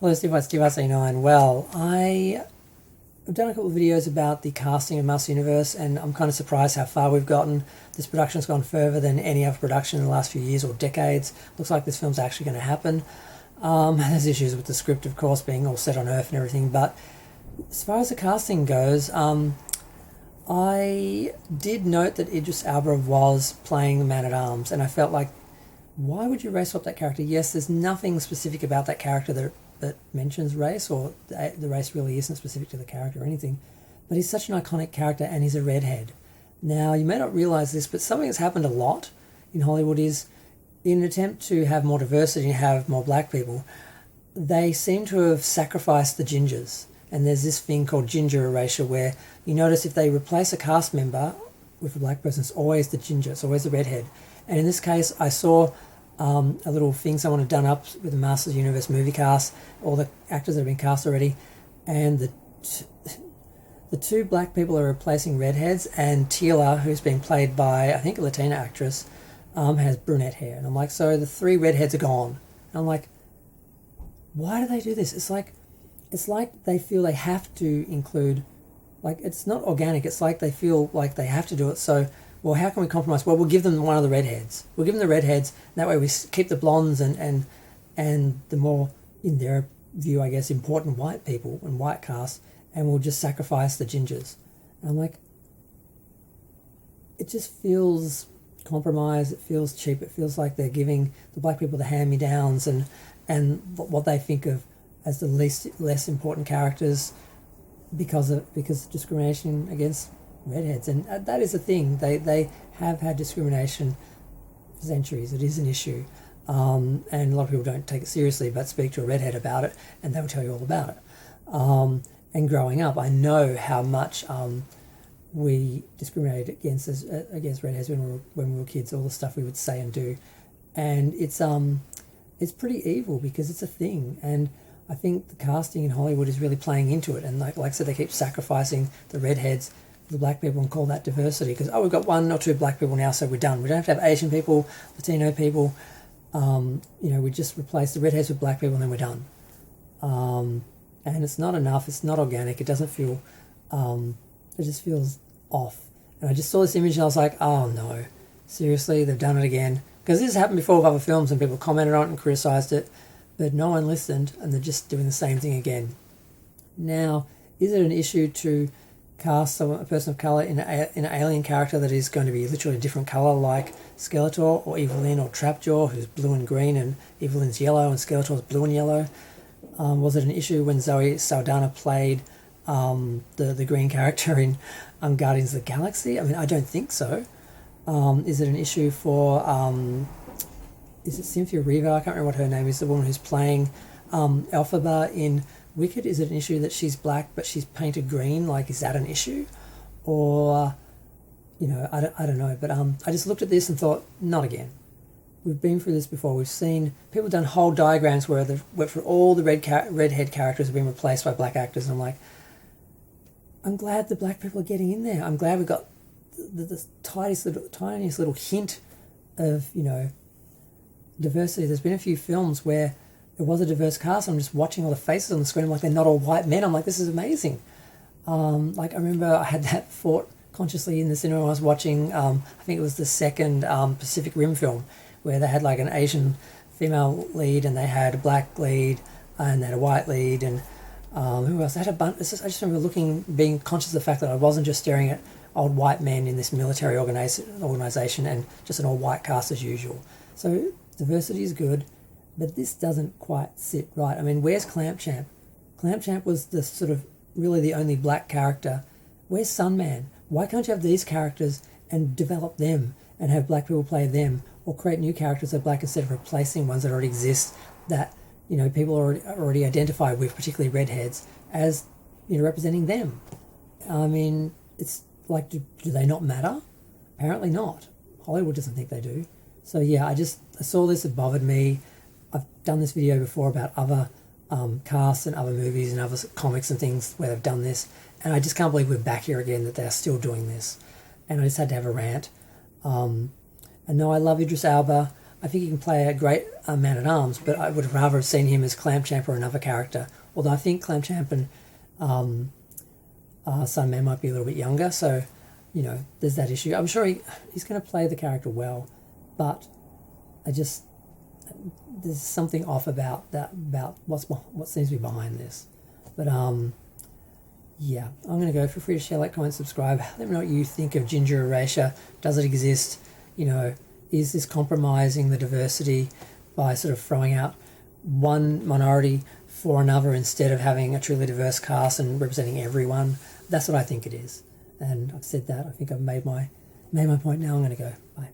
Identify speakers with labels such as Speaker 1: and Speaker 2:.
Speaker 1: Hello, Steve 89. Well, I've done a couple of videos about the casting of Master Universe, and I'm kind of surprised how far we've gotten. This production's gone further than any other production in the last few years or decades. Looks like this film's actually going to happen. There's issues with the script, of course, being all set on Earth and everything, but as far as the casting goes, I did note that Idris Elba was playing the Man-at-Arms, and I felt like, why would you race swap that character? Yes, there's nothing specific about that character that mentions race, or the race really isn't specific to the character or anything, but he's such an iconic character and he's a redhead. Now, you may not realise this, but something that's happened a lot in Hollywood is, in an attempt to have more diversity and have more black people, they seem to have sacrificed the gingers. And there's this thing called ginger erasure, where you notice if they replace a cast member with a black person, it's always the ginger, it's always the redhead. And in this case, I saw a little thing someone had done up with the Masters Universe movie cast, all the actors that have been cast already, and the two black people are replacing redheads, and Tila, who's been played by, I think, a Latina actress, has brunette hair. And I'm like, so the three redheads are gone. And I'm like, why do they do this? It's like they feel they have to include, like, it's not organic. It's like they feel like they have to do it. So, well, how can we compromise? Well, we'll give them one of the redheads. We'll give them the redheads. And that way we keep the blondes and the more, in their view, I guess, important white people and white cast, and we'll just sacrifice the gingers. And I'm like, it just feels compromised. It feels cheap. It feels like they're giving the black people the hand-me-downs and what they think of as the less important characters because of discrimination against redheads. And that is a thing. They have had discrimination for centuries. It is an issue, and a lot of people don't take it seriously, but speak to a redhead about it and they'll tell you all about it. And growing up, I know how much we discriminated against redheads when we were kids, all the stuff we would say and do, and it's pretty evil because it's a thing. And I think the casting in Hollywood is really playing into it, and like I said, they keep sacrificing the redheads for the black people and call that diversity because, we've got one or two black people now, so we're done. We don't have to have Asian people, Latino people. We just replace the redheads with black people and then we're done. And it's not enough. It's not organic. It doesn't feel. It just feels off. And I just saw this image and I was like, oh no, seriously, they've done it again. Because this has happened before with other films and people commented on it and criticised it, but no one listened and they're just doing the same thing again. Now, is it an issue to cast a person of colour in an alien character that is going to be literally a different colour, like Skeletor or Evelyn or Trapjaw, who's blue and green, and Evelyn's yellow and Skeletor's blue and yellow? Was it an issue when Zoe Saldana played the green character in Guardians of the Galaxy? I mean, I don't think so. Is it an issue for, is it Cynthia Erivo? I can't remember what her name is, the woman who's playing Elphaba in Wicked. Is it an issue that she's black but she's painted green? Like, is that an issue? Or, I don't know. But I just looked at this and thought, not again. We've been through this before. We've seen people done whole diagrams where for all the redhead characters have been replaced by black actors. And I'm like, I'm glad the black people are getting in there. I'm glad we got the tiniest little hint of, diversity. There's been a few films where it was a diverse cast. I'm just watching all the faces on the screen. I'm like, they're not all white men. I'm like, this is amazing. I remember I had that thought consciously in the cinema when I was watching, I think it was the second Pacific Rim film, where they had like an Asian female lead and they had a black lead and they had a white lead and who else? They had a bunch. I just remember being conscious of the fact that I wasn't just staring at old white men in this military organisation and just an all white cast as usual. So diversity is good, but this doesn't quite sit right. I mean, where's Clamp Champ? Clamp Champ was the sort of really the only black character. Where's Sunman? Why can't you have these characters and develop them and have black people play them, or create new characters that are black instead of replacing ones that already exist that people already identify with, particularly redheads, as representing them? I mean, it's like, do they not matter? Apparently not. Hollywood doesn't think they do. So yeah, I saw this, it bothered me. I've done this video before about other casts and other movies and other comics and things where they've done this, and I just can't believe we're back here again, that they're still doing this. And I just had to have a rant. And no, I love Idris Elba. I think he can play a great man-at-arms, but I would have rather have seen him as Clampchamp or another character. Although I think Clampchamp and Sunman might be a little bit younger, so, you know, there's that issue. I'm sure he's going to play the character well, but there's something off about that, about what seems to be behind this. But yeah, I'm going to go. Feel free to share, like, comment, subscribe. Let me know what you think of Ginger Erasure. Does it exist? You know, is this compromising the diversity by sort of throwing out one minority for another instead of having a truly diverse cast and representing everyone? That's what I think it is. And I've said that. I think I've made my point now. I'm going to go. Bye.